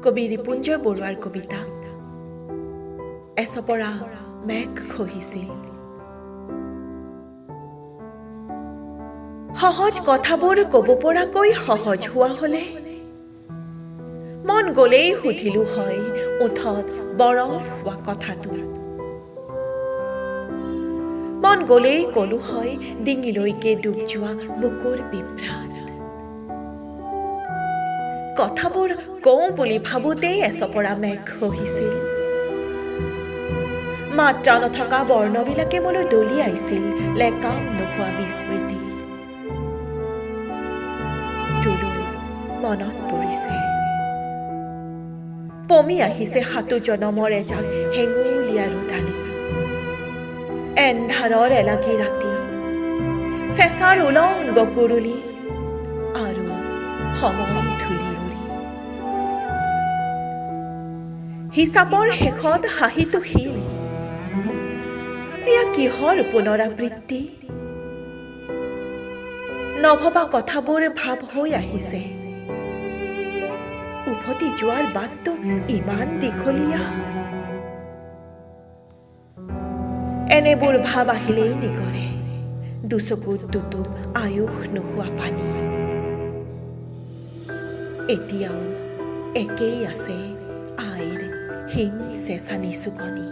কবি ৰিপুঞ্জয় বৰুৱাৰ কবিতা এচপৰা মেঘ খহিছিল। সহজ কথাবোৰ ক'ব পৰাকৈ সহজ হোৱা হলে মন গলেই সুধিলো হয় ওঠত বৰফ হোৱা কথাটো। মন গলেই কলো হয় ডিঙিলৈকে ডুব যোৱা বুকুৰ বিভ্ৰাট। কথাবোৰ কওঁ বুলি ভাবোতেই এচপৰা মেঘ খহিছিল। মাত্ৰা নথকা বৰ্ণবিলাকে মোলৈ দলিয়াইছিল লেকাম নোহোৱা বিস্মৃতি। তোলৈ মনত পৰিছে পমি আহিছে সাতো জনমৰ এজাক হেঙুলীয়া ৰুদালি। এন্ধাৰৰ এলাগী ৰাতি ফেঁচাৰ উলংগ কুৰুলি আৰু সময় ধূলি উৰি। হিচাপৰ শেষত হাঁহিটো ক্ষীণ। এয়া কিহৰ পুনৰাবৃত্তি? নভবা কথাবোৰ ভাৱ হৈ আহিছে। উভতি যোৱাৰ বাটটো ইমান দীঘলীয়া। এনেবোৰ ভাৱ আহিলেই নিগৰে দুচকুত দুটুপ আয়ুস নোহোৱা পানী। এতিয়াও একেই আছে আইৰ হিং চেঁচা নিচুকনি।